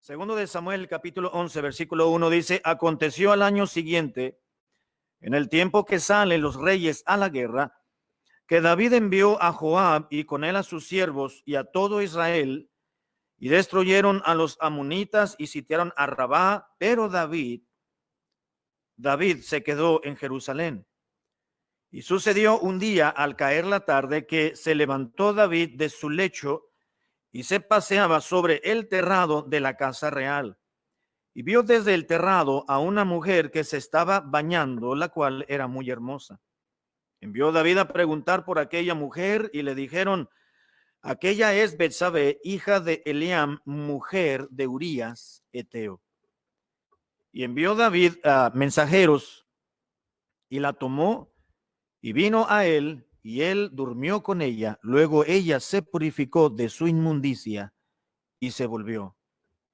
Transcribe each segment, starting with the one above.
Segundo de Samuel, capítulo 11, versículo 1 dice: aconteció al año siguiente, en el tiempo que salen los reyes a la guerra, que David envió a Joab y con él a sus siervos y a todo Israel, y destruyeron a los amonitas y sitiaron a Rabá, pero David se quedó en Jerusalén. Y sucedió un día al caer la tarde que se levantó David de su lecho y se paseaba sobre el terrado de la casa real. Y vio desde el terrado a una mujer que se estaba bañando, la cual era muy hermosa. Envió David a preguntar por aquella mujer y le dijeron: aquella es Betsabé, hija de Eliam, mujer de Urías Eteo. Y envió David a mensajeros y la tomó y vino a él, y él durmió con ella. Luego ella se purificó de su inmundicia y se volvió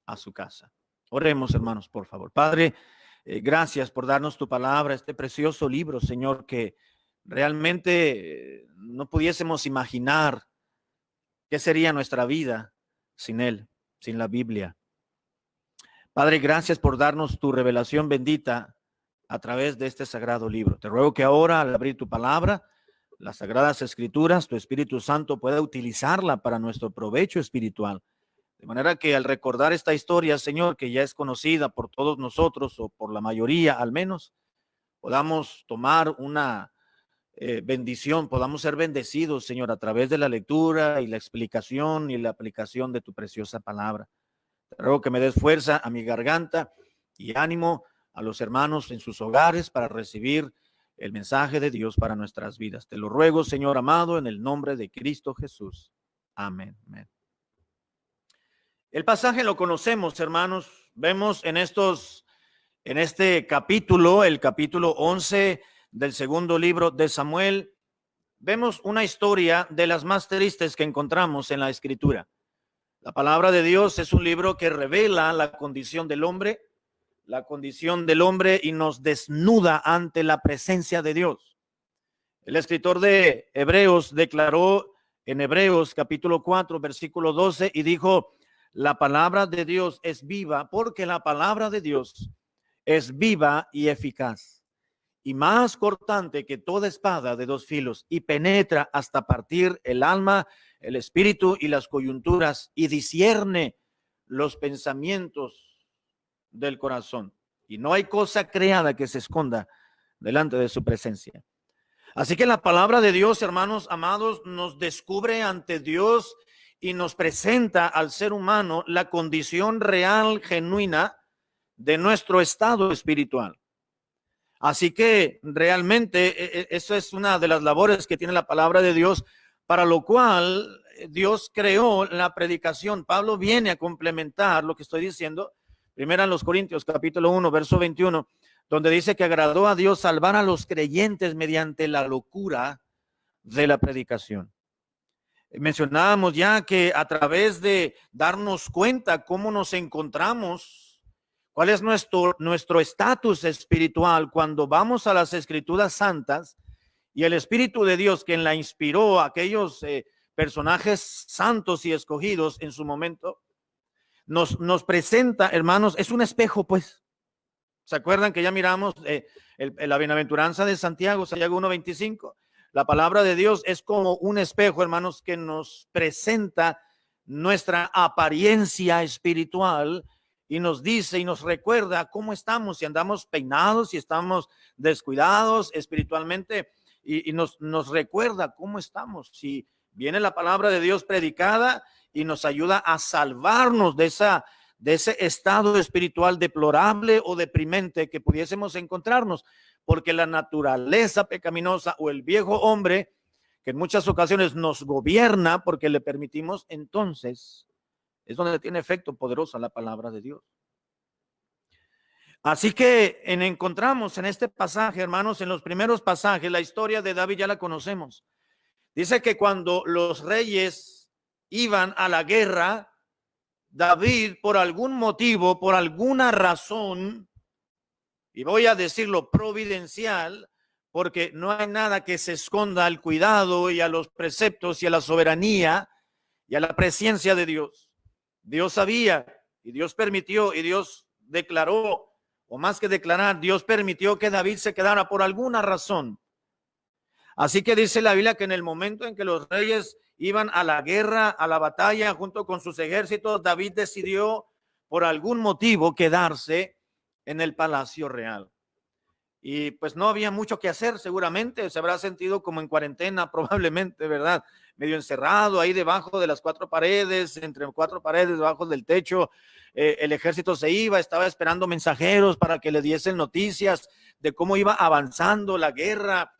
a su casa. Oremos, hermanos, por favor. Padre, gracias por darnos tu palabra, este precioso libro, Señor, que realmente no pudiésemos imaginar qué sería nuestra vida sin él, sin la Biblia. Padre, gracias por darnos tu revelación bendita a través de este sagrado libro. Te ruego que ahora, al abrir tu palabra, las sagradas escrituras, tu Espíritu Santo pueda utilizarla para nuestro provecho espiritual. De manera que al recordar esta historia, Señor, que ya es conocida por todos nosotros, o por la mayoría al menos, podamos tomar una bendición, podamos ser bendecidos, Señor, a través de la lectura y la explicación y la aplicación de tu preciosa palabra. Te ruego que me des fuerza a mi garganta y ánimo a los hermanos en sus hogares para recibir el mensaje de Dios para nuestras vidas. Te lo ruego, Señor amado, en el nombre de Cristo Jesús. Amén. Amén. El pasaje lo conocemos, hermanos. Vemos en este capítulo, el capítulo 11 del segundo libro de Samuel, vemos una historia de las más tristes que encontramos en la Escritura. La palabra de Dios es un libro que revela la condición del hombre y nos desnuda ante la presencia de Dios. El escritor de Hebreos declaró en Hebreos capítulo 4, versículo 12, y dijo: la palabra de Dios es viva, porque la palabra de Dios es viva y eficaz, y más cortante que toda espada de dos filos, y penetra hasta partir el alma, el espíritu y las coyunturas, y discierne los pensamientos del corazón. Y no hay cosa creada que se esconda delante de su presencia. Así que la palabra de Dios, hermanos amados, nos descubre ante Dios y nos presenta al ser humano la condición real, genuina de nuestro estado espiritual. Así que realmente eso es una de las labores que tiene la palabra de Dios, para lo cual Dios creó la predicación. Pablo viene a complementar lo que estoy diciendo. Primera en los Corintios, capítulo 1, verso 21, donde dice que agradó a Dios salvar a los creyentes mediante la locura de la predicación. Mencionábamos ya que a través de darnos cuenta cómo nos encontramos, cuál es nuestro estatus espiritual cuando vamos a las Escrituras Santas, y el Espíritu de Dios, quien la inspiró a aquellos personajes santos y escogidos en su momento, nos presenta, hermanos, es un espejo, pues. ¿Se acuerdan que ya miramos la bienaventuranza de Santiago 1:25? La palabra de Dios es como un espejo, hermanos, que nos presenta nuestra apariencia espiritual y nos dice y nos recuerda cómo estamos, si andamos peinados, si estamos descuidados espiritualmente, y nos recuerda cómo estamos. Si viene la palabra de Dios predicada y nos ayuda a salvarnos de ese estado espiritual deplorable o deprimente que pudiésemos encontrarnos, porque la naturaleza pecaminosa o el viejo hombre, que en muchas ocasiones nos gobierna porque le permitimos, entonces es donde tiene efecto poderosa la palabra de Dios. Así que encontramos en este pasaje, hermanos, en los primeros pasajes, la historia de David ya la conocemos. Dice que cuando los reyes iban a la guerra, David, por algún motivo, por alguna razón, y voy a decirlo providencial, porque no hay nada que se esconda al cuidado y a los preceptos y a la soberanía y a la presencia de Dios. Dios sabía Y Dios permitió, y Dios declaró, o más que declarar, Dios permitió que David se quedara por alguna razón. Así que dice la Biblia que en el momento en que los reyes iban a la guerra, a la batalla, junto con sus ejércitos, David decidió por algún motivo quedarse en el palacio real. Y pues no había mucho que hacer, seguramente se habrá sentido como en cuarentena, probablemente, ¿verdad? Medio encerrado ahí debajo de las cuatro paredes, entre cuatro paredes, debajo del techo. El ejército se iba, estaba esperando mensajeros para que le diesen noticias de cómo iba avanzando la guerra,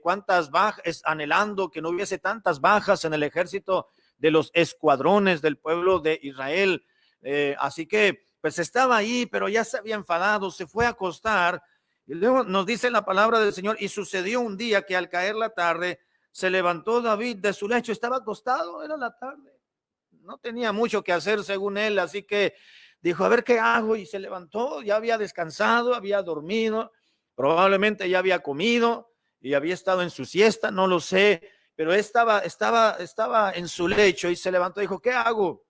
cuántas bajas, anhelando que no hubiese tantas bajas en el ejército de los escuadrones del pueblo de Israel. Así que pues estaba ahí, pero ya se había enfadado, se fue a acostar. Y luego nos dice la palabra del Señor, y sucedió un día que al caer la tarde, se levantó David de su lecho, estaba acostado, era la tarde, no tenía mucho que hacer según él, así que dijo, a ver qué hago, y se levantó, ya había descansado, había dormido, probablemente ya había comido, y había estado en su siesta, no lo sé, pero estaba en su lecho, y se levantó y dijo, ¿qué hago?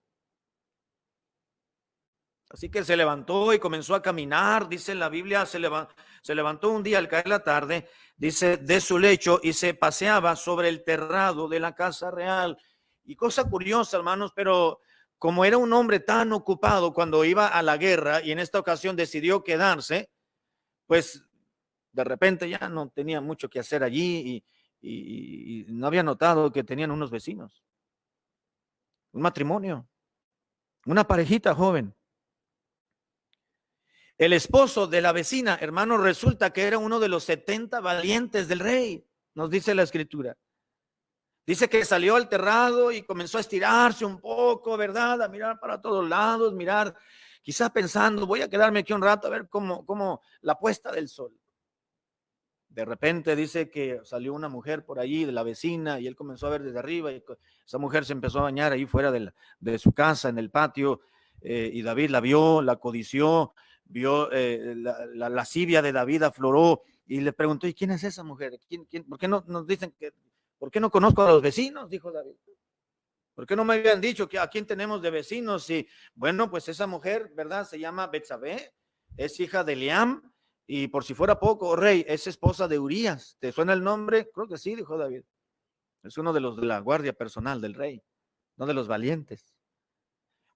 Así que se levantó y comenzó a caminar, dice la Biblia, se levantó un día al caer la tarde, dice, de su lecho y se paseaba sobre el terrado de la casa real. Y cosa curiosa, hermanos, pero como era un hombre tan ocupado cuando iba a la guerra y en esta ocasión decidió quedarse, pues de repente ya no tenía mucho que hacer allí y no había notado que tenían unos vecinos, un matrimonio, una parejita joven. El esposo de la vecina, hermano, resulta que era uno de los 70 valientes del rey, nos dice la escritura. Dice que salió al terrado y comenzó a estirarse un poco, ¿verdad? A mirar para todos lados, mirar, quizá pensando, voy a quedarme aquí un rato a ver cómo la puesta del sol. De repente dice que salió una mujer por allí de la vecina y él comenzó a ver desde arriba y esa mujer se empezó a bañar ahí fuera de su casa, en el patio, y David la vio, la codició, vio la lascivia de David afloró y le preguntó, ¿y quién es esa mujer? ¿Quién? ¿Por qué no nos dicen que, por qué no conozco a los vecinos? Dijo David. ¿Por qué no me habían dicho que a quién tenemos de vecinos? Y bueno, pues esa mujer, ¿verdad? Se llama Betsabé, es hija de Eliam, y por si fuera poco, rey, es esposa de Urías. ¿Te suena el nombre? Creo que sí, dijo David. Es uno de los de la guardia personal del rey, no de los valientes.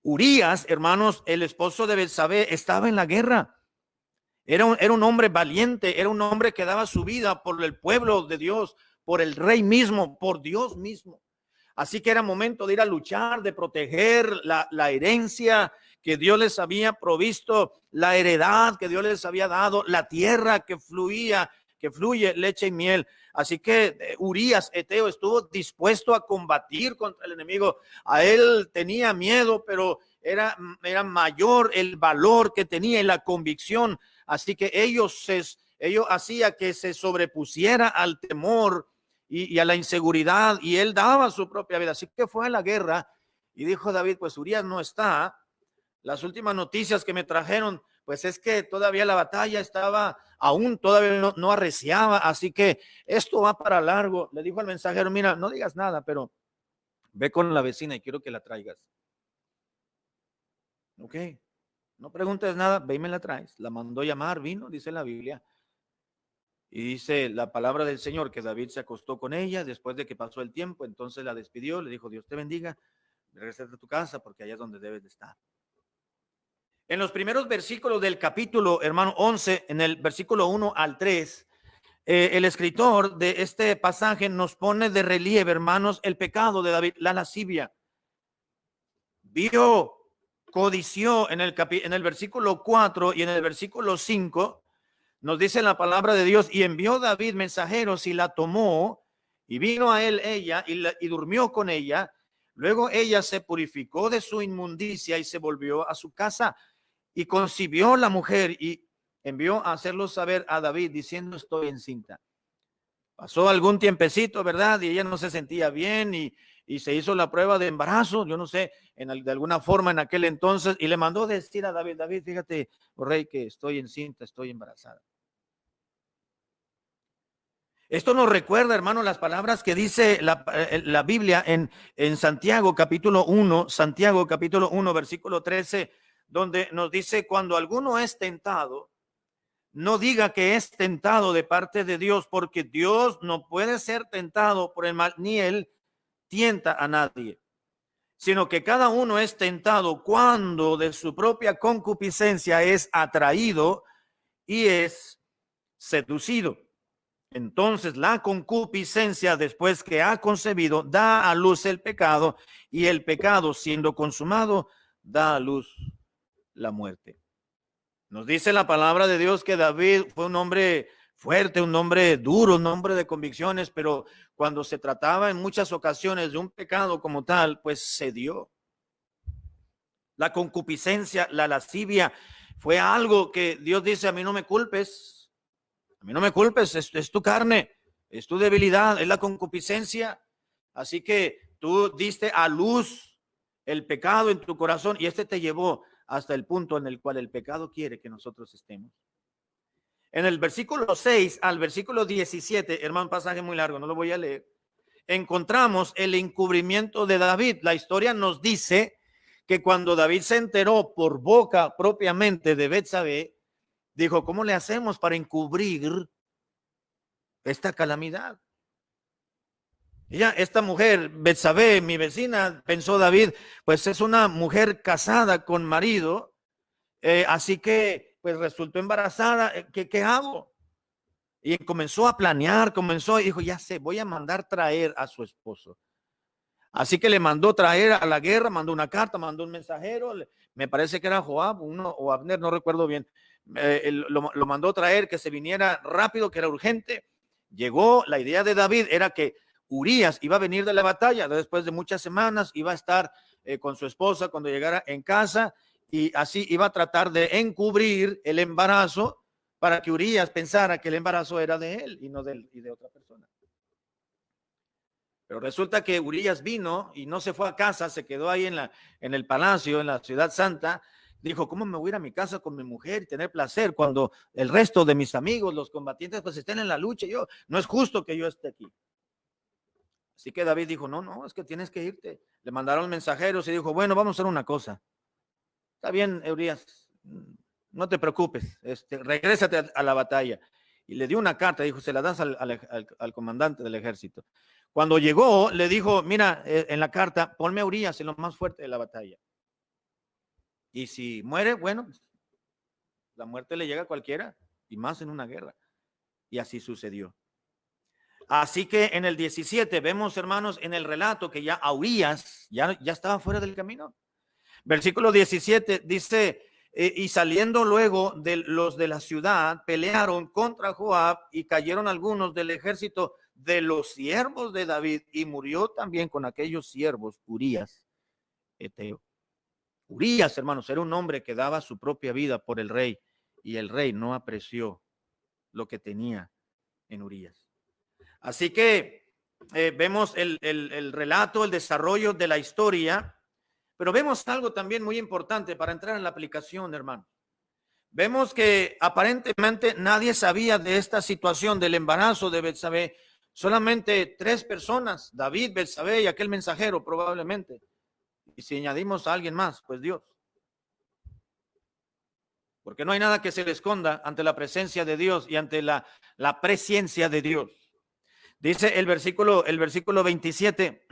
Urías, hermanos, el esposo de Betsabé, estaba en la guerra. Era un hombre valiente, era un hombre que daba su vida por el pueblo de Dios, por el rey mismo, por Dios mismo. Así que era momento de ir a luchar, de proteger la herencia que Dios les había provisto, la heredad que Dios les había dado, la tierra que fluye leche y miel. Así que Urías, Eteo, estuvo dispuesto a combatir contra el enemigo. A él tenía miedo, pero era mayor el valor que tenía y la convicción. Así que ellos hacía que se sobrepusiera al temor y a la inseguridad, y él daba su propia vida. Así que fue a la guerra y dijo David, pues Urías no está. Las últimas noticias que me trajeron, pues es que todavía la batalla estaba, aún todavía no arreciaba, así que esto va para largo. Le dijo al mensajero, mira, no digas nada, pero ve con la vecina y quiero que la traigas. Ok, no preguntes nada, ve y me la traes. La mandó llamar, vino, dice la Biblia. Y dice la palabra del Señor que David se acostó con ella después de que pasó el tiempo, entonces la despidió, le dijo, Dios te bendiga, regresa a tu casa porque allá es donde debes de estar. En los primeros versículos del capítulo, hermano, 11, en el versículo 1 al 3, el escritor de este pasaje nos pone de relieve, hermanos, el pecado de David, la lascivia. Vio, codició en el versículo 4 y en el versículo 5, nos dice la palabra de Dios, y envió David mensajeros y la tomó, y vino a él ella y durmió con ella. Luego ella se purificó de su inmundicia y se volvió a su casa. Y concibió la mujer y envió a hacerlo saber a David diciendo, estoy encinta. Pasó algún tiempecito, ¿verdad? Y ella no se sentía bien y se hizo la prueba de embarazo, yo no sé, de alguna forma en aquel entonces, y le mandó decir a David, David, fíjate, oh rey, que estoy encinta, estoy embarazada. Esto nos recuerda, hermano, las palabras que dice la Biblia en Santiago capítulo 1, versículo 13, donde nos dice, cuando alguno es tentado, no diga que es tentado de parte de Dios, porque Dios no puede ser tentado por el mal, ni él tienta a nadie, sino que cada uno es tentado cuando de su propia concupiscencia es atraído y es seducido. Entonces la concupiscencia, después que ha concebido, da a luz el pecado, y el pecado, siendo consumado, da a luz la muerte. Nos dice la palabra de Dios que David fue un hombre fuerte, un hombre duro, un hombre de convicciones, pero cuando se trataba en muchas ocasiones de un pecado como tal, pues cedió. La concupiscencia, la lascivia, fue algo que Dios dice: a mí no me culpes, a mí no me culpes, es tu carne, es tu debilidad, es la concupiscencia. Así que tú diste a luz el pecado en tu corazón, y este te llevó hasta el punto en el cual el pecado quiere que nosotros estemos. En el versículo 6 al versículo 17, hermano, pasaje muy largo, no lo voy a leer, encontramos el encubrimiento de David. La historia nos dice que cuando David se enteró por boca propiamente de Betsabé, dijo: ¿cómo le hacemos para encubrir esta calamidad? Esta mujer, Betsabé, mi vecina, pensó David, pues es una mujer casada con marido, así que pues resultó embarazada. ¿Qué hago? Y comenzó a planear, y dijo: ya sé, voy a mandar traer a su esposo. Así que le mandó traer a la guerra, mandó una carta, mandó un mensajero, me parece que era Joab o Abner, no recuerdo bien. Lo mandó traer, que se viniera rápido, que era urgente. Llegó. La idea de David era que Urías iba a venir de la batalla después de muchas semanas, iba a estar con su esposa cuando llegara en casa, y así iba a tratar de encubrir el embarazo para que Urías pensara que el embarazo era de él y no de otra persona. Pero resulta que Urías vino y no se fue a casa, se quedó ahí en el palacio, en la ciudad santa. Dijo: ¿cómo me voy a ir a mi casa con mi mujer y tener placer cuando el resto de mis amigos, los combatientes, pues estén en la lucha? No es justo que yo esté aquí. Así que David dijo: no, es que tienes que irte. Le mandaron mensajeros y dijo: bueno, vamos a hacer una cosa. Está bien, Urías, no te preocupes, regrésate a la batalla. Y le dio una carta, dijo: se la das al comandante del ejército. Cuando llegó, le dijo: mira, en la carta, ponme a Urías en lo más fuerte de la batalla. Y si muere, bueno, la muerte le llega a cualquiera, y más en una guerra. Y así sucedió. Así que en el 17 vemos, hermanos, en el relato que ya a Urías ya estaba fuera del camino. Versículo 17 dice: y saliendo luego de los de la ciudad, pelearon contra Joab, y cayeron algunos del ejército de los siervos de David, y murió también con aquellos siervos Urías Eteo. Urías, hermanos, era un hombre que daba su propia vida por el rey, y el rey no apreció lo que tenía en Urías. Así que vemos el relato, el desarrollo de la historia. Pero vemos algo también muy importante para entrar en la aplicación, hermano. Vemos que aparentemente nadie sabía de esta situación del embarazo de Betsabé. Solamente 3 personas: David, Betsabé y aquel mensajero, probablemente. Y si añadimos a alguien más, pues Dios. Porque no hay nada que se le esconda ante la presencia de Dios y ante la presciencia de Dios. Dice el versículo 27.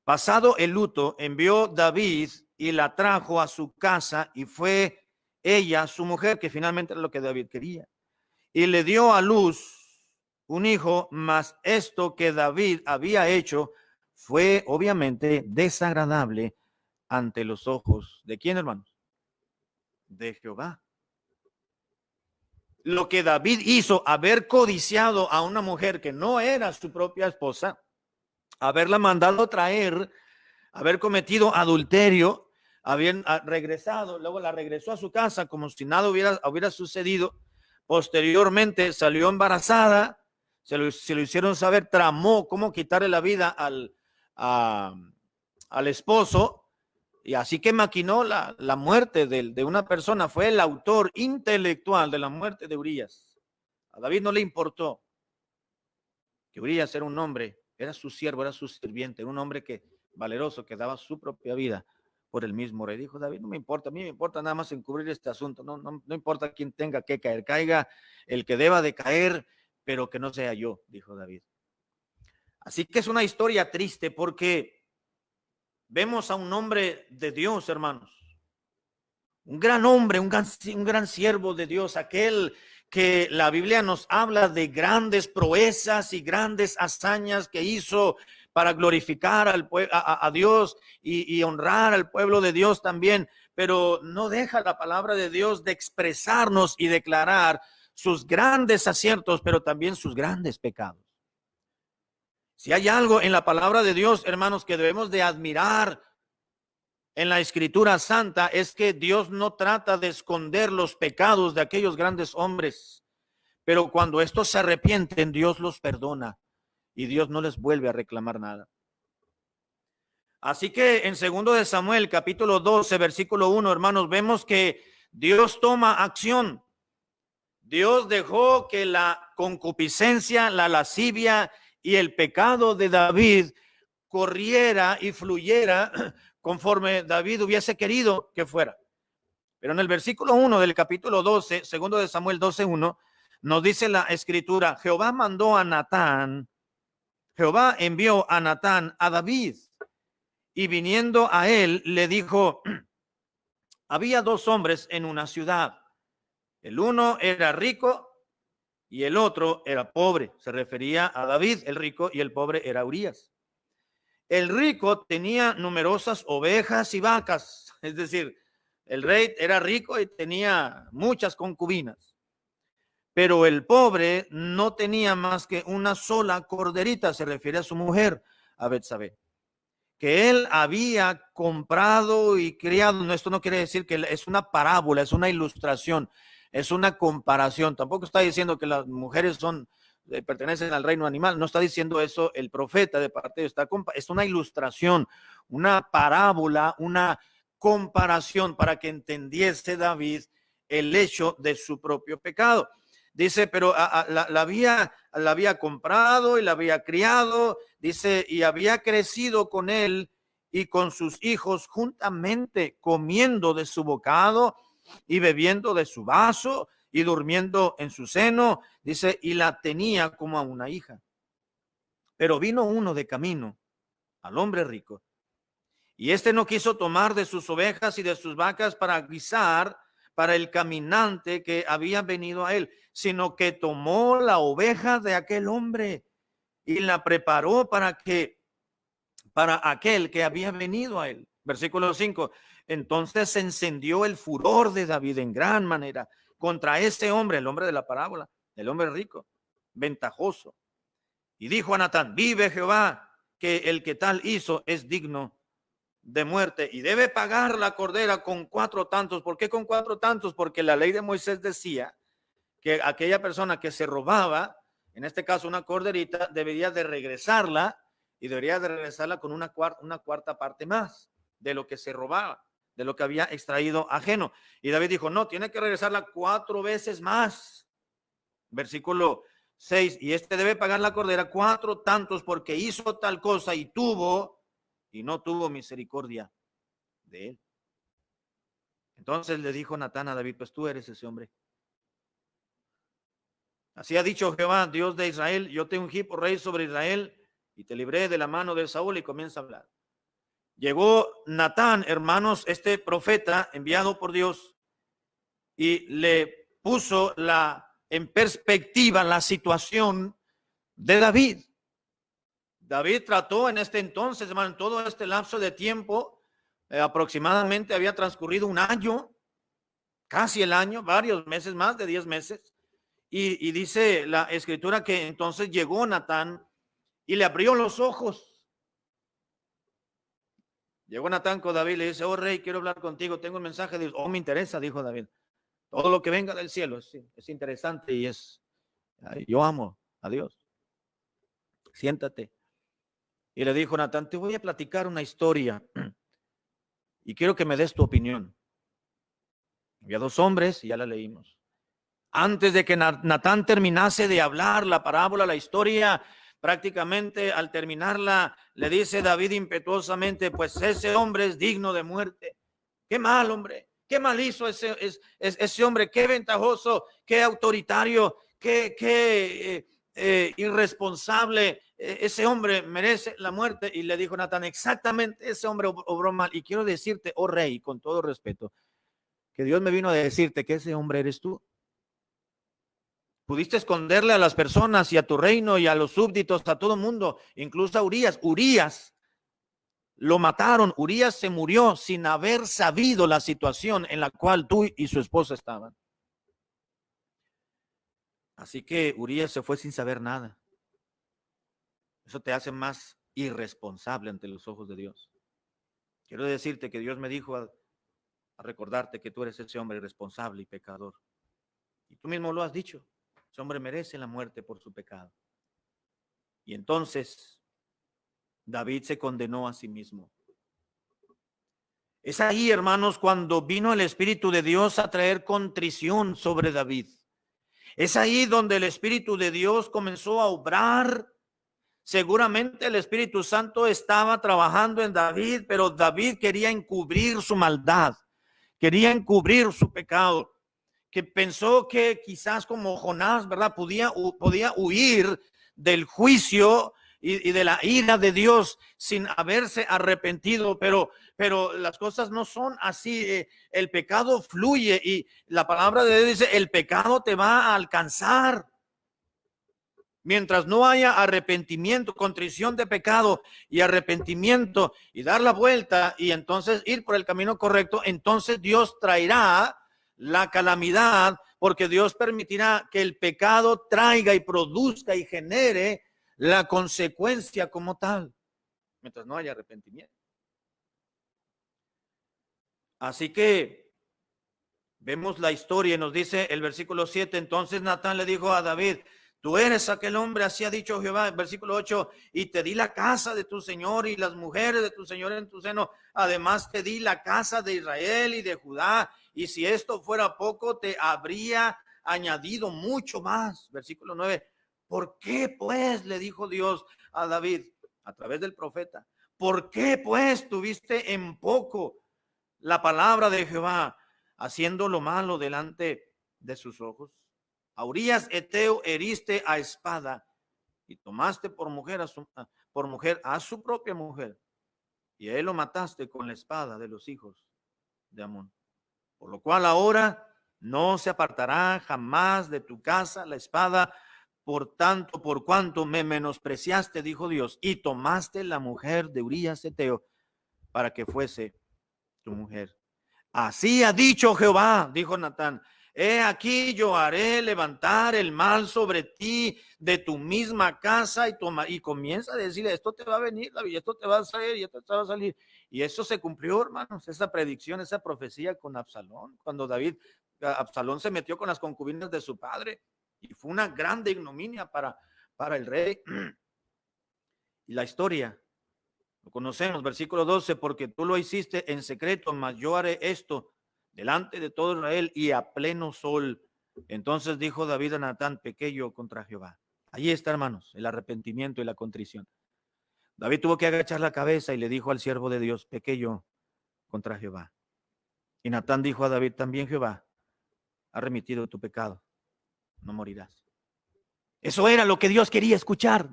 Pasado el luto, envió David y la trajo a su casa, y fue ella su mujer, que finalmente era lo que David quería, y le dio a luz un hijo. Mas esto que David había hecho fue obviamente desagradable ante los ojos ¿de quién, hermanos? De Jehová. Lo que David hizo, haber codiciado a una mujer que no era su propia esposa, haberla mandado traer, haber cometido adulterio, habían regresado, luego la regresó a su casa como si nada hubiera sucedido. Posteriormente salió embarazada, se lo hicieron saber, tramó cómo quitarle la vida al esposo, y así que maquinó la muerte de una persona. Fue el autor intelectual de la muerte de Urías. A David no le importó que Urías era un hombre, era su siervo, era su sirviente, era un hombre valeroso, que daba su propia vida por el mismo rey. Dijo David, no me importa, a mí me importa nada más encubrir este asunto, no importa quién tenga que caer, caiga el que deba de caer, pero que no sea yo, dijo David. Así que es una historia triste porque vemos a un hombre de Dios, hermanos, un gran hombre, un gran siervo de Dios, aquel que la Biblia nos habla de grandes proezas y grandes hazañas que hizo para glorificar a Dios y honrar al pueblo de Dios también, pero no deja la palabra de Dios de expresarnos y declarar sus grandes aciertos, pero también sus grandes pecados. Si hay algo en la palabra de Dios, hermanos, que debemos de admirar en la Escritura Santa, es que Dios no trata de esconder los pecados de aquellos grandes hombres, pero cuando estos se arrepienten, Dios los perdona y Dios no les vuelve a reclamar nada. Así que en 2 de Samuel, capítulo 12, versículo 1, hermanos, vemos que Dios toma acción. Dios dejó que la concupiscencia, la lascivia y el pecado de David corriera y fluyera conforme David hubiese querido que fuera. Pero en el versículo 1 del capítulo 12, 2 de Samuel 12:1, nos dice la escritura, Jehová envió a Natán a David, y viniendo a él le dijo, había dos hombres en una ciudad, el uno era rico y el otro era pobre. Se refería a David, el rico, y el pobre era Urías. El rico tenía numerosas ovejas y vacas, es decir, el rey era rico y tenía muchas concubinas, pero el pobre no tenía más que una sola corderita, se refiere a su mujer, a Betsabé, que él había comprado y criado. Esto no quiere decir que es una parábola, es una ilustración, es una comparación. Tampoco está diciendo que las mujeres pertenecen al reino animal, no está diciendo eso el profeta de parte de esta, es una ilustración, una parábola, una comparación para que entendiese David el hecho de su propio pecado. Dice, pero la había comprado y la había criado, dice, y había crecido con él y con sus hijos juntamente, comiendo de su bocado y bebiendo de su vaso y durmiendo en su seno, dice, y la tenía como a una hija. Pero vino uno de camino al hombre rico, y este no quiso tomar de sus ovejas y de sus vacas para guisar para el caminante que había venido a él, sino que tomó la oveja de aquel hombre y la preparó para aquel que había venido a él. Versículo 5. Entonces se encendió el furor de David en gran manera contra este hombre, el hombre de la parábola, el hombre rico, ventajoso. Y dijo a Natán, vive Jehová, que el que tal hizo es digno de muerte y debe pagar la cordera con 4 tantos. ¿Por qué con 4 tantos? Porque la ley de Moisés decía que aquella persona que se robaba, en este caso una corderita, debería de regresarla, y debería de regresarla con una cuarta parte más de lo que se robaba, de lo que había extraído ajeno. Y David dijo, no, tiene que regresarla 4 veces más. Versículo 6, y este debe pagar la cordera 4 tantos porque hizo tal cosa y no tuvo misericordia de él. Entonces le dijo Natán a David, pues tú eres ese hombre. Así ha dicho Jehová, Dios de Israel, yo te ungí por rey sobre Israel y te libré de la mano de Saúl. Y comienza a hablar. Llegó Natán, hermanos, este profeta enviado por Dios, y le puso en perspectiva la situación de David. David trató en este entonces, hermano, en todo este lapso de tiempo, aproximadamente había transcurrido un año, casi el año, varios meses, más de 10 meses. Y dice la escritura que entonces llegó Natán y le abrió los ojos. Llegó Natán con David y le dice, oh rey, quiero hablar contigo, tengo un mensaje de Dios. Oh, me interesa, dijo David. Todo lo que venga del cielo es interesante y yo amo a Dios. Siéntate. Y le dijo Natán, te voy a platicar una historia y quiero que me des tu opinión. Había 2 hombres y ya la leímos. Antes de que Natán terminase de hablar la parábola, la historia, prácticamente al terminarla, le dice David impetuosamente, pues ese hombre es digno de muerte. qué mal, hombre, qué mal hizo ese hombre, qué ventajoso, qué autoritario, qué irresponsable. Ese hombre merece la muerte. Y le dijo Natán, exactamente, ese hombre obró mal. Y quiero decirte, oh rey, con todo respeto, que Dios me vino a decirte que ese hombre eres tú. Pudiste esconderle a las personas y a tu reino y a los súbditos, a todo el mundo, incluso a Urías. Urías lo mataron. Urías se murió sin haber sabido la situación en la cual tú y su esposa estaban. Así que Urías se fue sin saber nada. Eso te hace más irresponsable ante los ojos de Dios. Quiero decirte que Dios me dijo a recordarte que tú eres ese hombre irresponsable y pecador. Y tú mismo lo has dicho. Ese hombre merece la muerte por su pecado. Y entonces David se condenó a sí mismo. Es ahí, hermanos, cuando vino el Espíritu de Dios a traer contrición sobre David. Es ahí donde el Espíritu de Dios comenzó a obrar. Seguramente el Espíritu Santo estaba trabajando en David, pero David quería encubrir su maldad, quería encubrir su pecado, que pensó que quizás como Jonás, ¿verdad? Podía huir del juicio y de la ira de Dios sin haberse arrepentido, pero las cosas no son así. El pecado fluye y la palabra de Dios dice, el pecado te va a alcanzar. Mientras no haya arrepentimiento, contrición de pecado y arrepentimiento y dar la vuelta y entonces ir por el camino correcto, entonces Dios traerá la calamidad, porque Dios permitirá que el pecado traiga y produzca y genere la consecuencia como tal, mientras no haya arrepentimiento. Así que vemos la historia y nos dice el versículo 7, entonces Natán le dijo a David, tú eres aquel hombre, así ha dicho Jehová. Versículo 8, y te di la casa de tu señor y las mujeres de tu señor en tu seno. Además te di la casa de Israel y de Judá. Y si esto fuera poco, te habría añadido mucho más. Versículo 9, ¿por qué pues? Le dijo Dios a David a través del profeta. ¿Por qué pues tuviste en poco la palabra de Jehová, haciendo lo malo delante de sus ojos? A Urías Eteo heriste a espada y tomaste por mujer a su propia mujer, y a él lo mataste con la espada de los hijos de Amón. Por lo cual ahora no se apartará jamás de tu casa la espada, por tanto, por cuanto me menospreciaste, dijo Dios, y tomaste la mujer de Urías Eteo para que fuese tu mujer. Así ha dicho Jehová, dijo Natán, he aquí yo haré levantar el mal sobre ti de tu misma casa y comienza a decir, esto te va a venir, y esto te va a salir, y esto te va a salir. Y eso se cumplió, hermanos, esa predicción, esa profecía con Absalón, cuando Absalón se metió con las concubinas de su padre, y fue una grande ignominia para el rey. Y la historia lo conocemos, versículo 12, porque tú lo hiciste en secreto, mas yo haré esto delante de todo Israel y a pleno sol. Entonces dijo David a Natán, pequé yo contra Jehová. Allí está, hermanos, el arrepentimiento y la contrición. David tuvo que agachar la cabeza y le dijo al siervo de Dios, pequé yo contra Jehová. Y Natán dijo a David, también Jehová ha remitido tu pecado, no morirás. Eso era lo que Dios quería escuchar.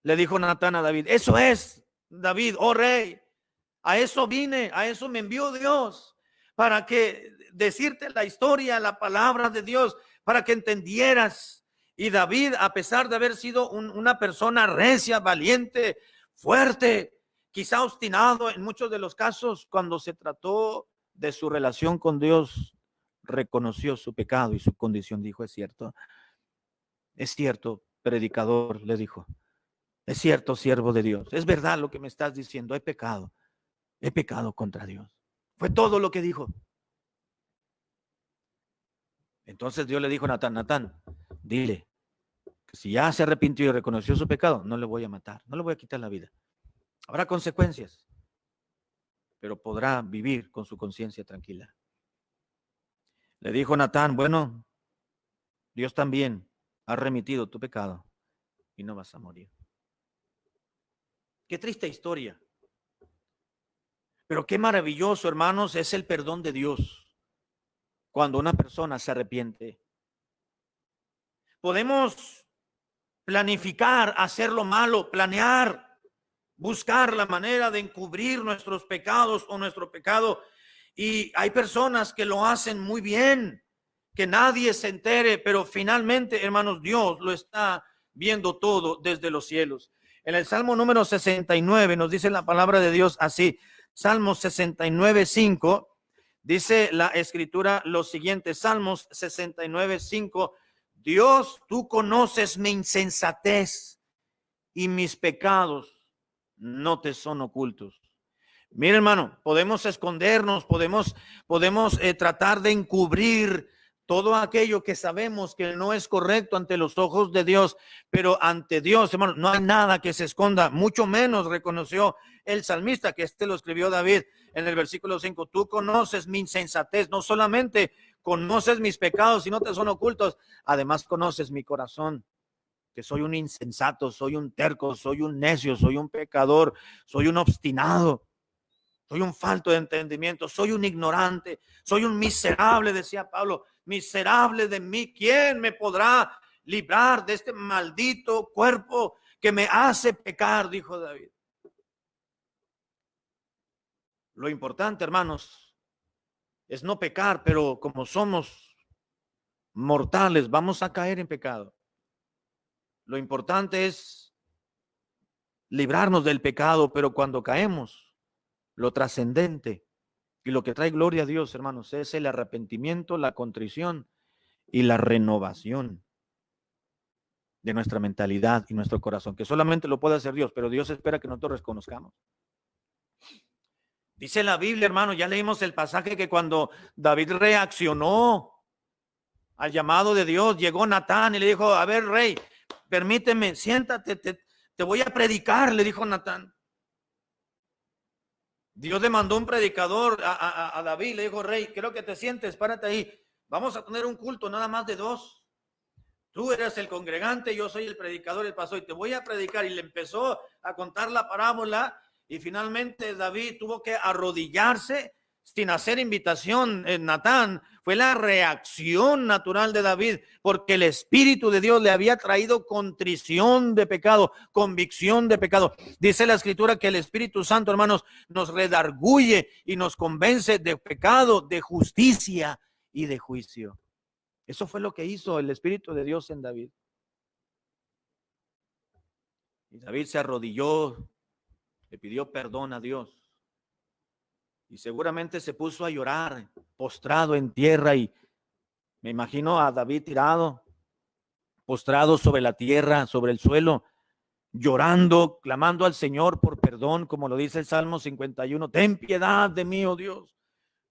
Le dijo Natán a David, eso es, David, oh rey. A eso vine, a eso me envió Dios, para que decirte la historia, la palabra de Dios, para que entendieras. Y David, a pesar de haber sido una persona recia, valiente, fuerte, quizá obstinado en muchos de los casos, cuando se trató de su relación con Dios, reconoció su pecado y su condición. Dijo, es cierto, predicador, le dijo, es cierto, siervo de Dios, es verdad lo que me estás diciendo, he pecado contra Dios. Fue todo lo que dijo. Entonces Dios le dijo a Natán, Natán, dile que si ya se arrepintió y reconoció su pecado, no le voy a matar, no le voy a quitar la vida. Habrá consecuencias, pero podrá vivir con su conciencia tranquila. Le dijo Natán, bueno, Dios también ha remitido tu pecado y no vas a morir. Qué triste historia. Pero qué maravilloso, hermanos, es el perdón de Dios cuando una persona se arrepiente. Podemos planificar, hacer lo malo, planear, buscar la manera de encubrir nuestros pecados o nuestro pecado. Y hay personas que lo hacen muy bien, que nadie se entere, pero finalmente, hermanos, Dios lo está viendo todo desde los cielos. En el Salmo número 69 nos dice la palabra de Dios así. Salmo 69:5 dice la escritura lo siguiente. Salmos 69:5: Dios, tú conoces mi insensatez y mis pecados no te son ocultos. Mira, hermano, podemos escondernos, podemos tratar de encubrir todo aquello que sabemos que no es correcto ante los ojos de Dios, pero ante Dios, hermano, no hay nada que se esconda. Mucho menos reconoció el salmista, que lo escribió David en el versículo 5: tú conoces mi insensatez, no solamente conoces mis pecados y no te son ocultos, además conoces mi corazón, que soy un insensato, soy un terco, soy un necio, soy un pecador, soy un obstinado. Soy un falto de entendimiento, soy un ignorante, soy un miserable, decía Pablo, miserable de mí. ¿Quién me podrá librar de este maldito cuerpo que me hace pecar? Dijo David. Lo importante, hermanos, es no pecar, pero como somos mortales, vamos a caer en pecado. Lo importante es librarnos del pecado, pero cuando caemos, lo trascendente y lo que trae gloria a Dios, hermanos, es el arrepentimiento, la contrición y la renovación de nuestra mentalidad y nuestro corazón, que solamente lo puede hacer Dios, pero Dios espera que nosotros reconozcamos. Dice la Biblia, hermano, ya leímos el pasaje, que cuando David reaccionó al llamado de Dios, llegó Natán y le dijo: a ver, rey, permíteme, siéntate, te voy a predicar, le dijo Natán. Dios le mandó un predicador a David, le dijo: rey, quiero que te sientes, párate ahí, vamos a tener un culto nada más de dos. Tú eres el congregante, yo soy el predicador, el pastor, y te voy a predicar. Y le empezó a contar la parábola, y finalmente David tuvo que arrodillarse sin hacer invitación. Natán fue la reacción natural de David, porque el Espíritu de Dios le había traído contrición de pecado, convicción de pecado. Dice la Escritura que el Espíritu Santo, hermanos, nos redarguye y nos convence de pecado, de justicia y de juicio. Eso fue lo que hizo el Espíritu de Dios en David. Y David se arrodilló, le pidió perdón a Dios. Y seguramente se puso a llorar, postrado en tierra. Y me imagino a David tirado, postrado sobre la tierra, sobre el suelo, llorando, clamando al Señor por perdón, como lo dice el Salmo 51. Ten piedad de mí, oh Dios,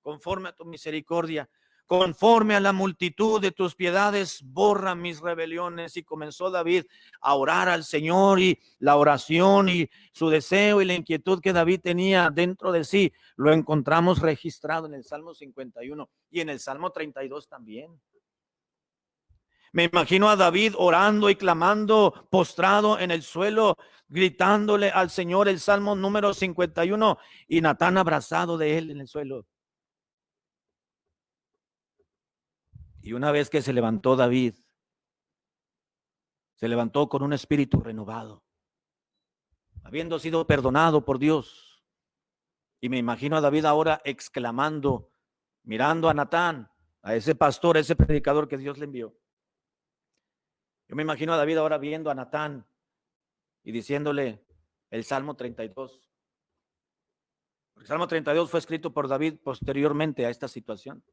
conforme a tu misericordia. Conforme a la multitud de tus piedades, borra mis rebeliones. Y comenzó David a orar al Señor, y la oración y su deseo y la inquietud que David tenía dentro de sí, lo encontramos registrado en el Salmo 51 y en el Salmo 32 también. Me imagino a David orando y clamando, postrado en el suelo, gritándole al Señor el Salmo número 51, y Natán abrazado de él en el suelo. Y una vez que se levantó David, se levantó con un espíritu renovado, habiendo sido perdonado por Dios. Y me imagino a David ahora exclamando, mirando a Natán, a ese pastor, a ese predicador que Dios le envió. Yo me imagino a David ahora viendo a Natán y diciéndole el Salmo 32. El Salmo 32 fue escrito por David posteriormente a esta situación.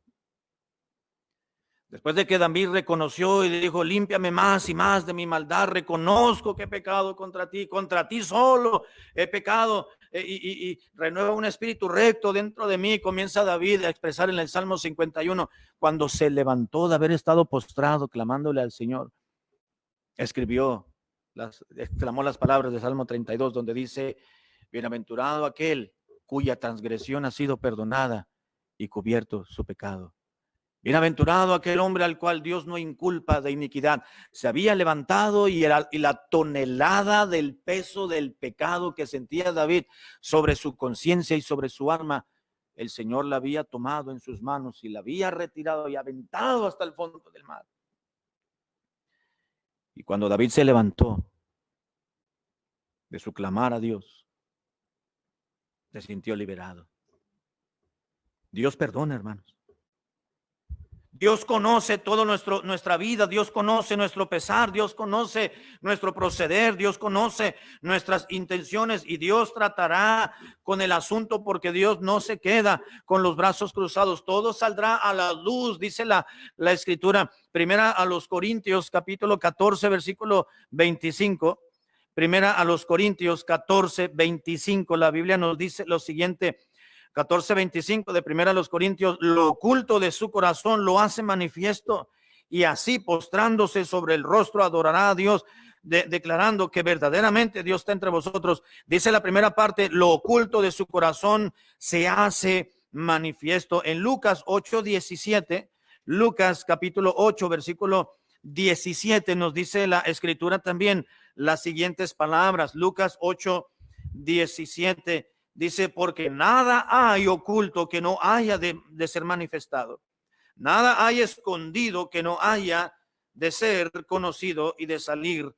Después de que David reconoció y le dijo: límpiame más y más de mi maldad, reconozco que he pecado contra ti solo he pecado, y renueva un espíritu recto dentro de mí. Comienza David a expresar en el Salmo 51, cuando se levantó de haber estado postrado clamándole al Señor, exclamó las palabras del Salmo 32, donde dice: bienaventurado aquel cuya transgresión ha sido perdonada y cubierto su pecado. Bienaventurado aquel hombre al cual Dios no inculpa de iniquidad. Se había levantado y la tonelada del peso del pecado que sentía David sobre su conciencia y sobre su alma, el Señor la había tomado en sus manos y la había retirado y aventado hasta el fondo del mar. Y cuando David se levantó de su clamar a Dios, se sintió liberado. Dios perdona, hermanos. Dios conoce todo nuestra vida, Dios conoce nuestro pesar, Dios conoce nuestro proceder, Dios conoce nuestras intenciones y Dios tratará con el asunto porque Dios no se queda con los brazos cruzados. Todo saldrá a la luz, dice la Escritura. Primera a los Corintios, capítulo 14, versículo 25. Primera a los Corintios 14, 25. La Biblia nos dice lo siguiente. 14:25 de Primera a los Corintios, lo oculto de su corazón lo hace manifiesto y así postrándose sobre el rostro adorará a Dios, declarando que verdaderamente Dios está entre vosotros. Dice la primera parte, lo oculto de su corazón se hace manifiesto. En Lucas 8:17, Lucas capítulo 8, versículo 17, nos dice la Escritura también las siguientes palabras. Lucas 8:17 dice, porque nada hay oculto que no haya de ser manifestado. Nada hay escondido que no haya de ser conocido y de salir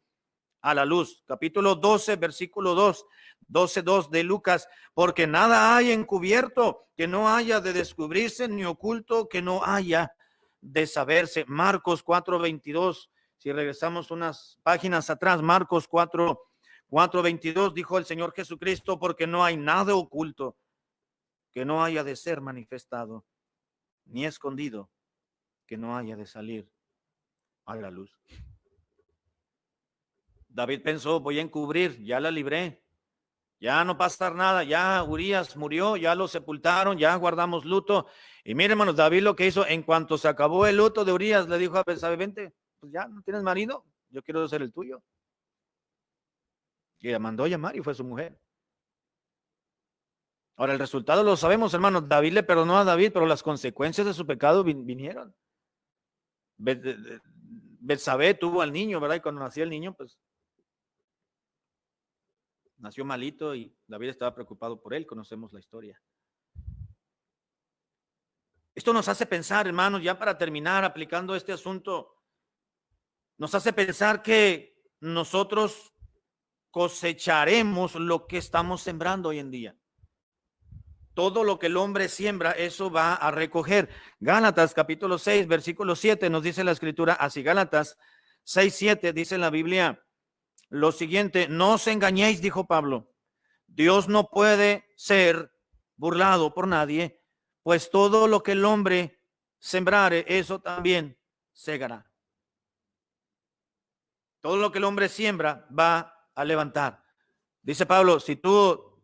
a la luz. Capítulo 12, versículo 2, 12:2 de Lucas, porque nada hay encubierto que no haya de descubrirse, ni oculto que no haya de saberse. Marcos 4:22, si regresamos unas páginas atrás, Marcos 4:22 dijo el Señor Jesucristo, porque no hay nada oculto que no haya de ser manifestado, ni escondido que no haya de salir a la luz. David pensó, voy a encubrir, ya la libré, ya no pasa nada, ya Urías murió, ya lo sepultaron, ya guardamos luto. Y miren, hermanos, David lo que hizo, en cuanto se acabó el luto de Urías, le dijo a Betsabé, vente, pues ya no tienes marido, yo quiero ser el tuyo. Y la mandó a llamar y fue su mujer. Ahora, el resultado lo sabemos, hermanos. David le perdonó a David, pero las consecuencias de su pecado vinieron. Betsabé tuvo al niño, ¿verdad? Y cuando nació el niño, pues nació malito y David estaba preocupado por él. Conocemos la historia. Esto nos hace pensar, hermanos, ya para terminar aplicando este asunto, nos hace pensar que nosotros cosecharemos lo que estamos sembrando hoy en día. Todo lo que el hombre siembra, eso va a recoger. Gálatas capítulo 6, versículo 7 nos dice la Escritura así. Gálatas 6:7 dice en la Biblia lo siguiente: no os engañéis, dijo Pablo, Dios no puede ser burlado por nadie, pues todo lo que el hombre sembrare, eso también segará. Todo lo que el hombre siembra va a levantar. Dice Pablo, si tú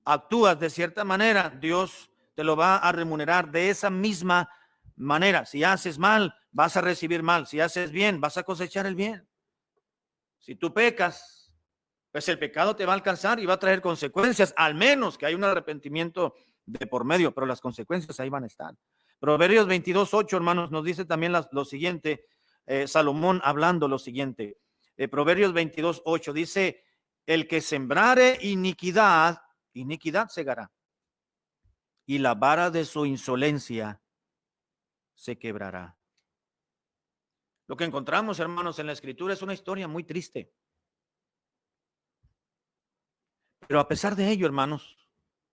actúas de cierta manera, Dios te lo va a remunerar de esa misma manera. Si haces mal, vas a recibir mal. Si haces bien, vas a cosechar el bien. Si tú pecas, pues el pecado te va a alcanzar y va a traer consecuencias, al menos que haya un arrepentimiento de por medio, pero las consecuencias ahí van a estar. Proverbios 22:8, hermanos, nos dice también lo siguiente, Salomón hablando lo siguiente. Proverbios 22:8 dice, el que sembrare iniquidad segará, y la vara de su insolencia se quebrará. Lo que encontramos, hermanos, en la Escritura es una historia muy triste. Pero a pesar de ello, hermanos,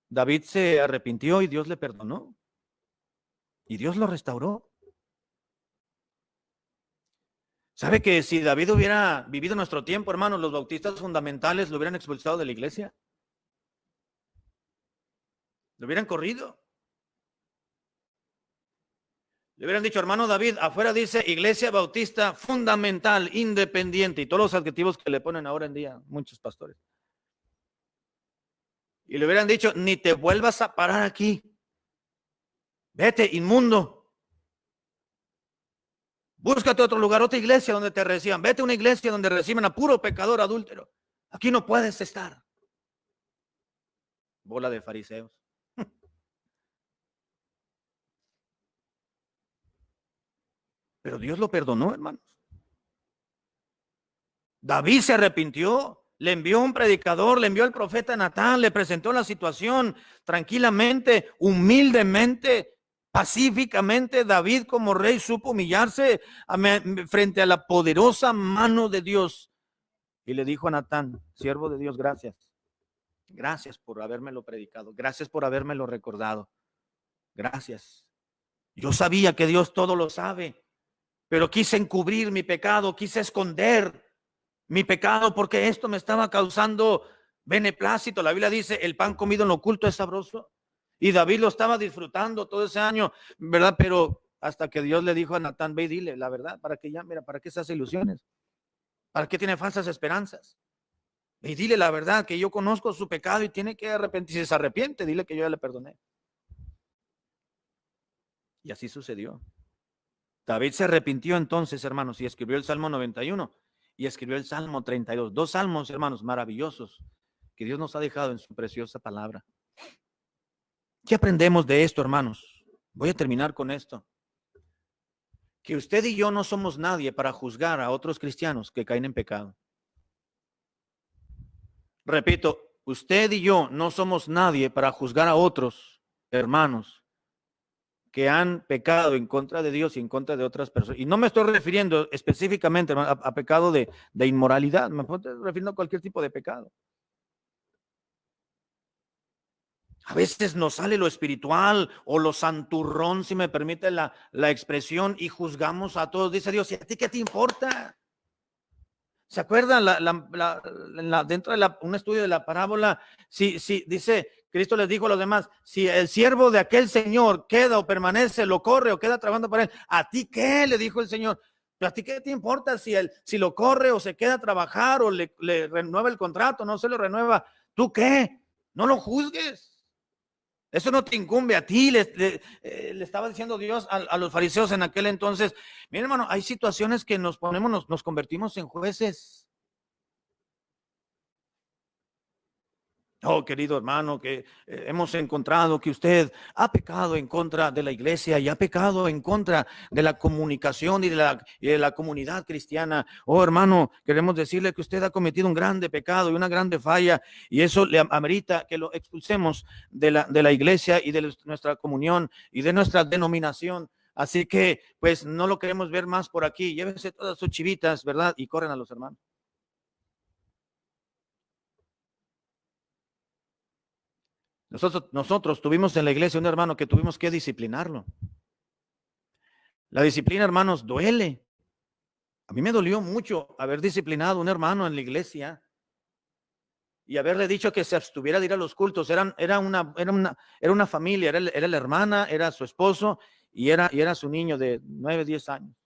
David se arrepintió y Dios le perdonó. Y Dios lo restauró. ¿Sabe que si David hubiera vivido nuestro tiempo, hermanos, los bautistas fundamentales lo hubieran expulsado de la iglesia? Lo hubieran corrido. Le hubieran dicho, hermano David, afuera dice Iglesia Bautista Fundamental, Independiente, y todos los adjetivos que le ponen ahora en día muchos pastores. Y le hubieran dicho, ni te vuelvas a parar aquí. Vete, inmundo. Búscate otro lugar, otra iglesia donde te reciban. Vete a una iglesia donde reciban a puro pecador adúltero. Aquí no puedes estar. Bola de fariseos. Pero Dios lo perdonó, hermanos. David se arrepintió, le envió un predicador, le envió al profeta Natán, le presentó la situación tranquilamente, humildemente, pacíficamente. David como rey supo humillarse frente a la poderosa mano de Dios y le dijo a Natán: siervo de Dios, gracias. Gracias por habérmelo predicado, gracias por habérmelo recordado. Gracias. Yo sabía que Dios todo lo sabe, pero quise encubrir mi pecado, quise esconder mi pecado porque esto me estaba causando beneplácito. La Biblia dice: el pan comido en lo oculto es sabroso. Y David lo estaba disfrutando todo ese año, ¿verdad? Pero hasta que Dios le dijo a Natán: ve y dile la verdad, para que ya, mira, ¿para qué se hace ilusiones? ¿Para qué tiene falsas esperanzas? Y dile la verdad, que yo conozco su pecado y tiene que arrepentirse. Si se arrepiente, dile que yo ya le perdoné. Y así sucedió. David se arrepintió entonces, hermanos, y escribió el Salmo 91 y escribió el Salmo 32. Dos salmos, hermanos, maravillosos que Dios nos ha dejado en su preciosa palabra. ¿Qué aprendemos de esto, hermanos? Voy a terminar con esto. Que usted y yo no somos nadie para juzgar a otros cristianos que caen en pecado. Repito, usted y yo no somos nadie para juzgar a otros hermanos que han pecado en contra de Dios y en contra de otras personas. Y no me estoy refiriendo específicamente a pecado de inmoralidad, me estoy refiriendo a cualquier tipo de pecado. A veces nos sale lo espiritual o lo santurrón, si me permite la expresión, y juzgamos a todos. Dice Dios: ¿y a ti qué te importa? ¿Se acuerdan dentro de un estudio de la parábola? Si dice, Cristo les dijo a los demás: si el siervo de aquel señor queda o permanece, lo corre o queda trabajando para él, ¿a ti qué? Le dijo el Señor. ¿A ti qué te importa si lo corre o se queda a trabajar o le renueva el contrato, no se lo renueva? ¿Tú qué? No lo juzgues. Eso no te incumbe a ti, le estaba diciendo Dios a los fariseos en aquel entonces. Mira, hermano, hay situaciones que nos convertimos en jueces. Oh, querido hermano, que hemos encontrado que usted ha pecado en contra de la iglesia y ha pecado en contra de la comunicación y de la comunidad cristiana. Oh, hermano, queremos decirle que usted ha cometido un grande pecado y una grande falla, y eso le amerita que lo expulsemos de la iglesia y de nuestra comunión y de nuestra denominación. Así que, pues, no lo queremos ver más por aquí. Llévese todas sus chivitas, ¿verdad? Y corren a los hermanos. Nosotros tuvimos en la iglesia un hermano que tuvimos que disciplinarlo. La disciplina, hermanos, duele. A mí me dolió mucho haber disciplinado a un hermano en la iglesia y haberle dicho que se abstuviera de ir a los cultos. Era una familia, era la hermana, era su esposo y era su niño de 9, 10 años.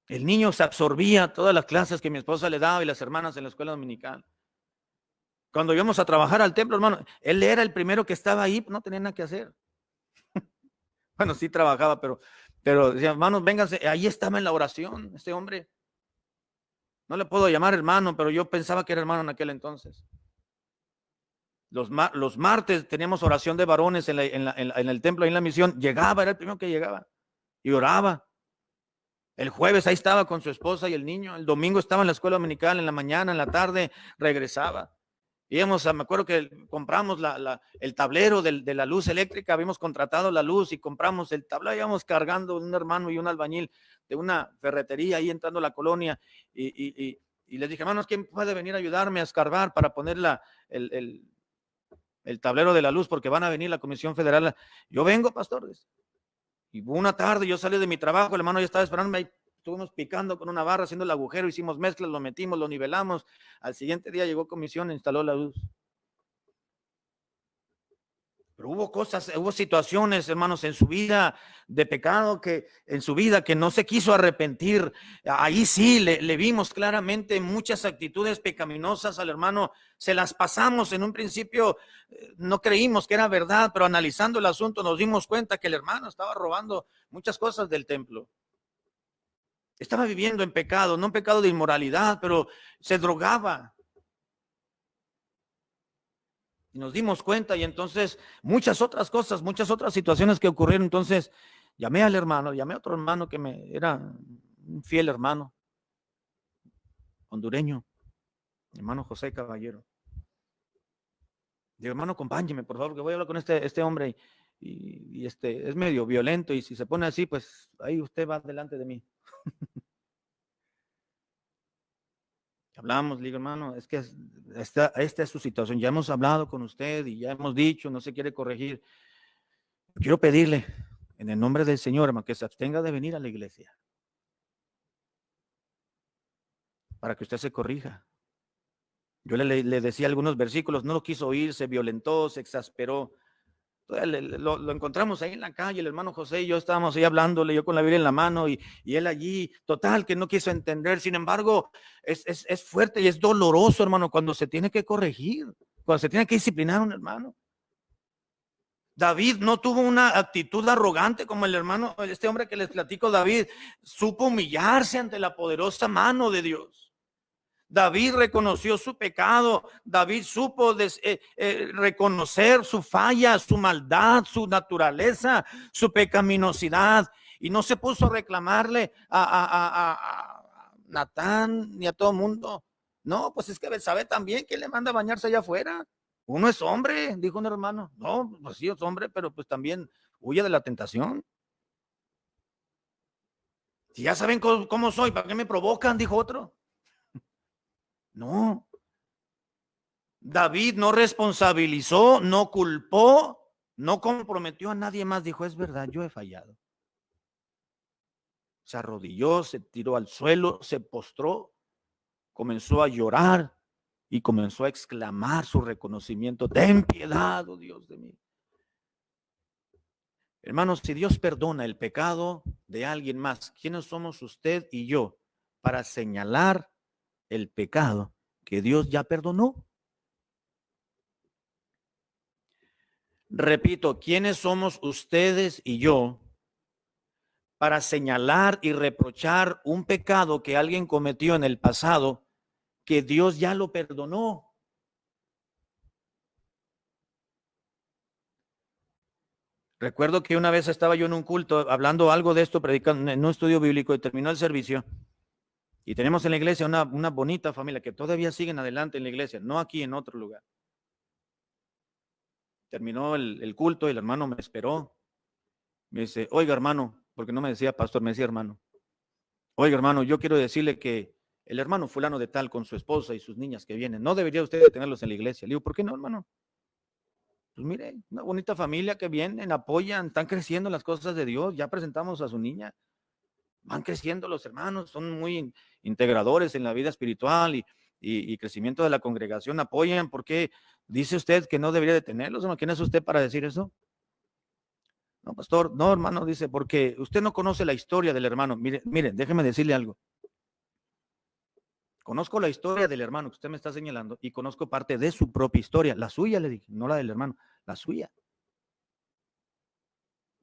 El niño se absorbía todas las clases que mi esposa le daba y las hermanas en la escuela dominical. Cuando íbamos a trabajar al templo, hermano, él era el primero que estaba ahí, no tenía nada que hacer. Bueno, sí trabajaba, pero decía: hermanos, vénganse. Ahí estaba en la oración este hombre. No le puedo llamar hermano, pero yo pensaba que era hermano en aquel entonces. Los martes teníamos oración de varones en el templo, ahí en la misión. Llegaba, era el primero que llegaba y oraba. El jueves ahí estaba con su esposa y el niño. El domingo estaba en la escuela dominical, en la mañana, en la tarde regresaba. Íbamos me acuerdo que compramos el tablero de la luz eléctrica, habíamos contratado la luz y compramos el tablero, íbamos cargando un hermano y un albañil de una ferretería ahí entrando a la colonia y les dije: hermanos, ¿quién puede venir a ayudarme a escarbar para poner el tablero de la luz? Porque van a venir la Comisión Federal. Yo vengo, pastores. Y una tarde yo salí de mi trabajo, el hermano ya estaba esperándome ahí. Estuvimos picando con una barra, haciendo el agujero, hicimos mezclas, lo metimos, lo nivelamos. Al siguiente día llegó comisión, instaló la luz. Pero hubo situaciones, hermanos, en su vida de pecado, en su vida que no se quiso arrepentir. Ahí sí le vimos claramente muchas actitudes pecaminosas al hermano. Se las pasamos en un principio, no creímos que era verdad, pero analizando el asunto nos dimos cuenta que el hermano estaba robando muchas cosas del templo. Estaba viviendo en pecado, no en pecado de inmoralidad, pero se drogaba. Y nos dimos cuenta y entonces muchas otras cosas, muchas otras situaciones que ocurrieron. Entonces llamé al hermano, llamé a otro hermano que me era un fiel hermano, hondureño, hermano José Caballero. Digo, hermano, acompáñeme, por favor, que voy a hablar con este hombre y es medio violento y si se pone así, pues ahí usted va delante de mí. Hablamos, le digo, hermano, es que esta es su situación, ya hemos hablado con usted y ya hemos dicho, no se quiere corregir. Quiero pedirle, en el nombre del Señor, hermano, que se abstenga de venir a la iglesia para que usted se corrija. Yo le decía algunos versículos, no lo quiso oír, se violentó, se exasperó. Lo encontramos ahí en la calle, el hermano José y yo estábamos ahí hablándole, yo con la Biblia en la mano y él allí, total, que no quiso entender. Sin embargo, es fuerte y es doloroso, hermano, cuando se tiene que corregir, cuando se tiene que disciplinar a un hermano. David no tuvo una actitud arrogante como el hermano, este hombre que les platico, David, supo humillarse ante la poderosa mano de Dios. David reconoció su pecado, David supo reconocer su falla, su maldad, su naturaleza, su pecaminosidad y no se puso a reclamarle a Natán ni a todo el mundo. No, pues es que Betsabé también, ¿quién le manda a bañarse allá afuera? Uno es hombre, dijo un hermano. No, pues sí es hombre, pero pues también huye de la tentación. Si ya saben cómo soy, ¿para qué me provocan? Dijo otro. No. David no responsabilizó, no culpó, no comprometió a nadie más. Dijo, es verdad, yo he fallado. Se arrodilló, se tiró al suelo, se postró, comenzó a llorar y comenzó a exclamar su reconocimiento. Ten piedad, oh Dios de mí. Hermanos, si Dios perdona el pecado de alguien más, ¿quiénes somos usted y yo para señalar el pecado que Dios ya perdonó? Repito, ¿quiénes somos ustedes y yo para señalar y reprochar un pecado que alguien cometió en el pasado que Dios ya lo perdonó? Recuerdo que una vez estaba yo en un culto hablando algo de esto, predicando en un estudio bíblico y terminó el servicio. Y tenemos en la iglesia una bonita familia que todavía siguen adelante en la iglesia, no aquí en otro lugar. Terminó el culto y el hermano me esperó. Me dice, oiga hermano, porque no me decía pastor, me decía hermano. Oiga hermano, yo quiero decirle que el hermano fulano de tal con su esposa y sus niñas que vienen, no debería usted de tenerlos en la iglesia. Le digo, ¿por qué no, hermano? Pues mire, una bonita familia que vienen, apoyan, están creciendo las cosas de Dios. Ya presentamos a su niña. Van creciendo los hermanos, son muy integradores en la vida espiritual y crecimiento de la congregación. Apoyan. ¿Por qué dice usted que no debería de tenerlos? ¿Quién es usted para decir eso? No, pastor, no, hermano, dice, porque usted no conoce la historia del hermano. Mire, déjeme decirle algo. Conozco la historia del hermano que usted me está señalando y conozco parte de su propia historia. La suya, le dije, no la del hermano, la suya.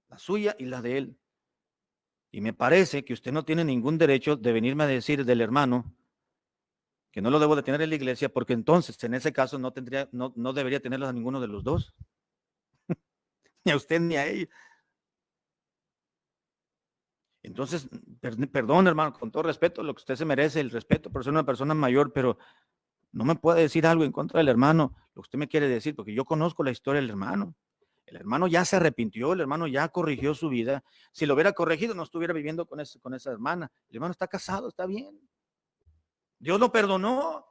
La suya y la de él. Y me parece que usted no tiene ningún derecho de venirme a decir del hermano que no lo debo de tener en la iglesia, porque entonces en ese caso no debería tenerlos a ninguno de los dos. Ni a usted ni a ella. Entonces, perdón, hermano, con todo respeto, lo que usted se merece, el respeto por ser una persona mayor, pero no me puede decir algo en contra del hermano, lo que usted me quiere decir, porque yo conozco la historia del hermano. El hermano ya se arrepintió, el hermano ya corrigió su vida. Si lo hubiera corregido, no estuviera viviendo con esa hermana. El hermano está casado, está bien. Dios lo perdonó.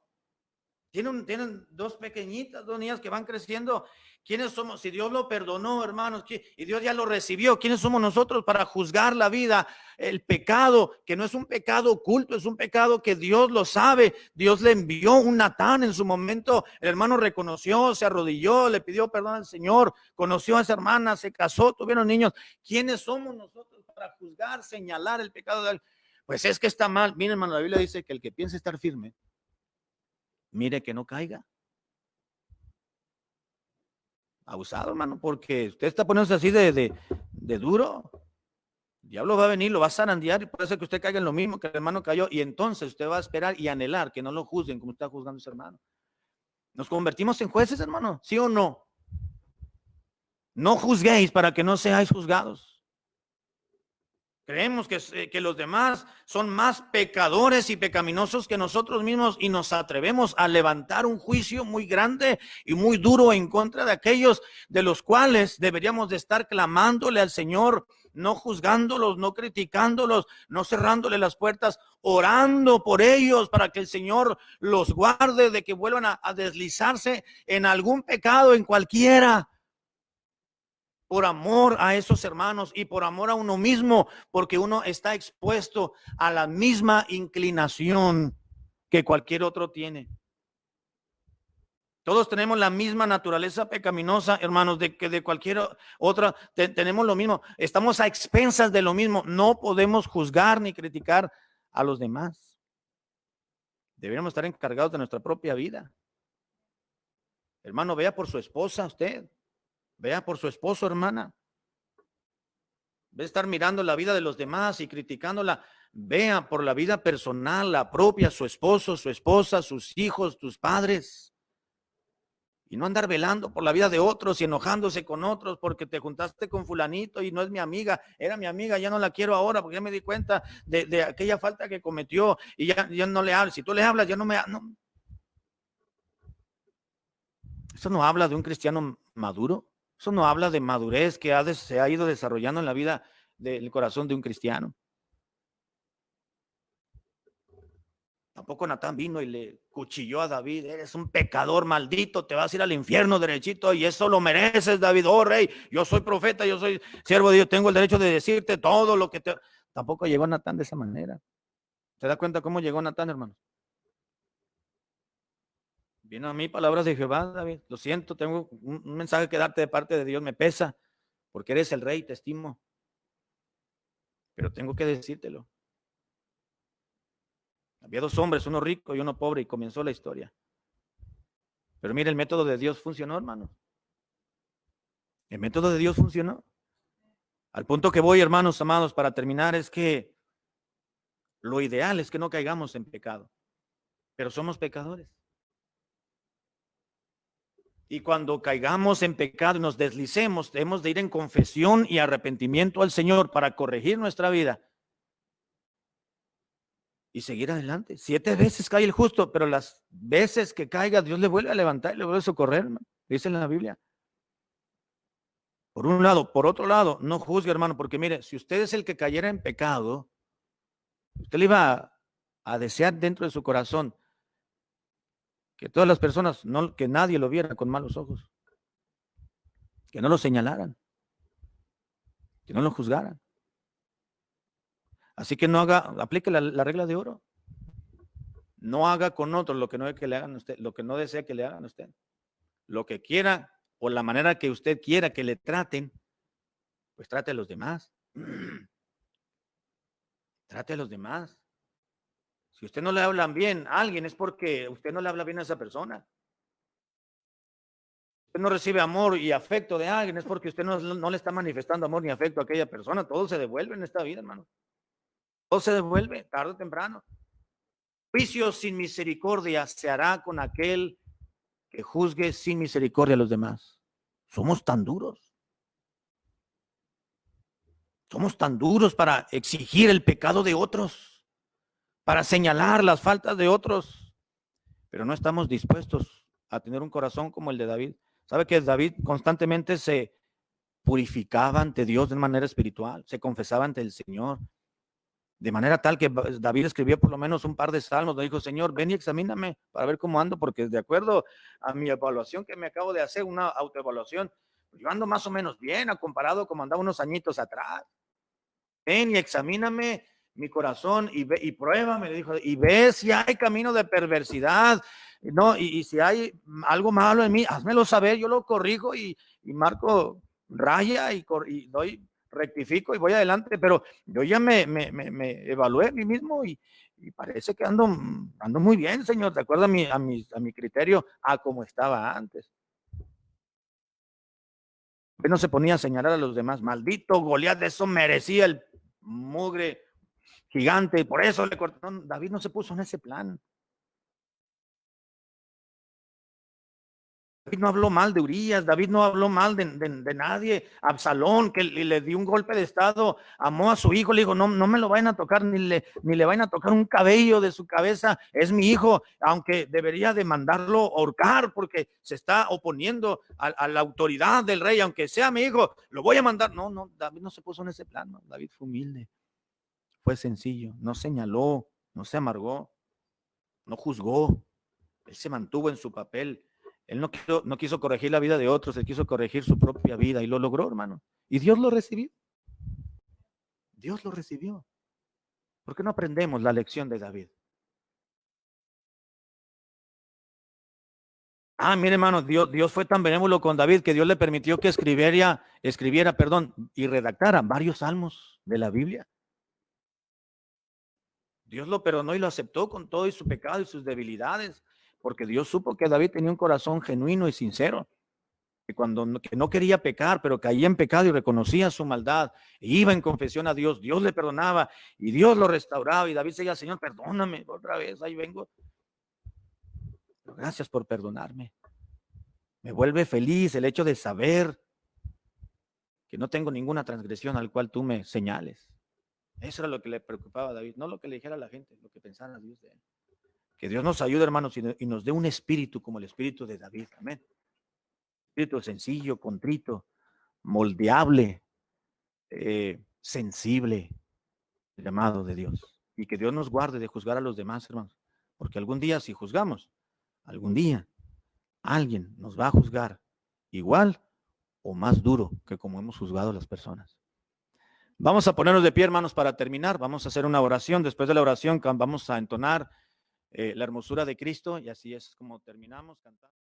Tienen dos pequeñitas, dos niñas que van creciendo. ¿Quiénes somos? Si Dios lo perdonó, hermanos, y Dios ya lo recibió, ¿quiénes somos nosotros para juzgar la vida? El pecado, que no es un pecado oculto, es un pecado que Dios lo sabe. Dios le envió un Natán en su momento. El hermano reconoció, se arrodilló, le pidió perdón al Señor, conoció a esa hermana, se casó, tuvieron niños. ¿Quiénes somos nosotros para juzgar, señalar el pecado de él? Pues es que está mal. Miren, hermano, la Biblia dice que el que piensa estar firme, mire que no caiga. Abusado, hermano, porque usted está poniéndose así de duro. El diablo va a venir, lo va a zarandear y puede ser que usted caiga en lo mismo que el hermano cayó. Y entonces usted va a esperar y anhelar que no lo juzguen como está juzgando ese hermano. Nos convertimos en jueces, hermano, ¿sí o no? No juzguéis para que no seáis juzgados. Creemos que los demás son más pecadores y pecaminosos que nosotros mismos y nos atrevemos a levantar un juicio muy grande y muy duro en contra de aquellos de los cuales deberíamos de estar clamándole al Señor, no juzgándolos, no criticándolos, no cerrándole las puertas, orando por ellos para que el Señor los guarde de que vuelvan a deslizarse en algún pecado, en cualquiera. Por amor a esos hermanos y por amor a uno mismo, porque uno está expuesto a la misma inclinación que cualquier otro tiene. Todos tenemos la misma naturaleza pecaminosa, hermanos, de que de cualquier otra tenemos lo mismo. Estamos a expensas de lo mismo. No podemos juzgar ni criticar a los demás. Deberíamos estar encargados de nuestra propia vida. Hermano, vea por su esposa usted. Vea por su esposo, hermana. Ve a estar mirando la vida de los demás y criticándola. Vea por la vida personal, la propia, su esposo, su esposa, sus hijos, tus padres. Y no andar velando por la vida de otros y enojándose con otros porque te juntaste con fulanito y no es mi amiga, era mi amiga, ya no la quiero ahora porque ya me di cuenta de aquella falta que cometió y ya no le hablo. Si tú le hablas, ya no me... No. Eso no habla de un cristiano maduro. Eso no habla de madurez que se ha ido desarrollando en la vida del corazón de un cristiano. Tampoco Natán vino y le cuchilló a David. Eres un pecador maldito, te vas a ir al infierno derechito y eso lo mereces, David. Oh, rey, yo soy profeta, yo soy siervo de Dios, tengo el derecho de decirte todo lo que te... Tampoco llegó Natán de esa manera. ¿Te das cuenta cómo llegó Natán, hermano? Vino a mí palabras de Jehová, David. Lo siento, tengo un mensaje que darte de parte de Dios, me pesa, porque eres el rey, te estimo. Pero tengo que decírtelo. Había dos hombres, uno rico y uno pobre, y comenzó la historia. Pero mire, el método de Dios funcionó, hermano. El método de Dios funcionó. Al punto que voy, hermanos amados, para terminar, es que lo ideal es que no caigamos en pecado, pero somos pecadores. Y cuando caigamos en pecado y nos deslicemos, debemos de ir en confesión y arrepentimiento al Señor para corregir nuestra vida y seguir adelante. 7 veces cae el justo, pero las veces que caiga, Dios le vuelve a levantar y le vuelve a socorrer, hermano. Dice en la Biblia. Por un lado, por otro lado, no juzgue, hermano, porque mire, si usted es el que cayera en pecado, usted le iba a desear dentro de su corazón que todas las personas, no, que nadie lo viera con malos ojos, que no lo señalaran, que no lo juzgaran. Así que no haga, aplique la regla de oro. No haga con otros lo que no, que le hagan a usted, lo que no desea que le hagan a usted. Lo que quiera o la manera que usted quiera que le traten, pues trate a los demás. Trate a los demás. Si usted no le hablan bien a alguien, es porque usted no le habla bien a esa persona. Usted no recibe amor y afecto de alguien, es porque usted no le está manifestando amor ni afecto a aquella persona. Todo se devuelve en esta vida, hermano. Todo se devuelve, tarde o temprano. Juicio sin misericordia se hará con aquel que juzgue sin misericordia a los demás. Somos tan duros. Somos tan duros para exigir el pecado de otros, para señalar las faltas de otros, pero no estamos dispuestos a tener un corazón como el de David. ¿Sabe que David constantemente se purificaba ante Dios de manera espiritual? Se confesaba ante el Señor. De manera tal que David escribió por lo menos un par de salmos, le dijo: Señor, ven y examíname para ver cómo ando, porque de acuerdo a mi evaluación que me acabo de hacer, una autoevaluación, yo ando más o menos bien, a comparado como andaba unos añitos atrás. Ven y examíname mi corazón y ve y pruébame, le dijo, y ve si hay camino de perversidad, no, y si hay algo malo en mí, házmelo saber, yo lo corrijo y marco raya y doy, rectifico y voy adelante, pero yo ya me evalué a mí mismo y parece que ando muy bien, Señor, de acuerdo a mi criterio, a como estaba antes. Él no se ponía a señalar a los demás, maldito Goliat, de eso merecía el mugre gigante, y por eso le cortaron. David no se puso en ese plan. no habló mal de Urías, David no habló mal de nadie. Absalón, que le dio un golpe de estado, amó a su hijo, le dijo, no, no me lo vayan a tocar, ni le vayan a tocar un cabello de su cabeza, es mi hijo, aunque debería de mandarlo ahorcar porque se está oponiendo a la autoridad del rey, aunque sea mi hijo, lo voy a mandar. No, no, David no se puso en ese plan, no. David fue humilde, fue sencillo, no señaló, no se amargó, no juzgó, él se mantuvo en su papel. Él no quiso corregir la vida de otros, él quiso corregir su propia vida y lo logró, hermano. Y Dios lo recibió. Dios lo recibió. ¿Por qué no aprendemos la lección de David? Mire, hermano, Dios fue tan benévolo con David que Dios le permitió que escribiera, y redactara varios salmos de la Biblia. Dios lo perdonó y lo aceptó con todo y su pecado y sus debilidades, porque Dios supo que David tenía un corazón genuino y sincero. Que no quería pecar, pero caía en pecado y reconocía su maldad, e iba en confesión a Dios, Dios le perdonaba y Dios lo restauraba, y David decía, Señor, perdóname otra vez, ahí vengo, pero gracias por perdonarme. Me vuelve feliz el hecho de saber que no tengo ninguna transgresión al cual tú me señales. Eso era lo que le preocupaba a David, no lo que le dijera a la gente, lo que pensara Dios de él. Que Dios nos ayude, hermanos, y nos dé un espíritu como el espíritu de David. Amén. Espíritu sencillo, contrito, moldeable, sensible, llamado de Dios. Y que Dios nos guarde de juzgar a los demás, hermanos. Porque algún día, si juzgamos, algún día alguien nos va a juzgar igual o más duro que como hemos juzgado a las personas. Vamos a ponernos de pie, hermanos, para terminar. Vamos a hacer una oración. Después de la oración vamos a entonar la hermosura de Cristo, y así es como terminamos cantando.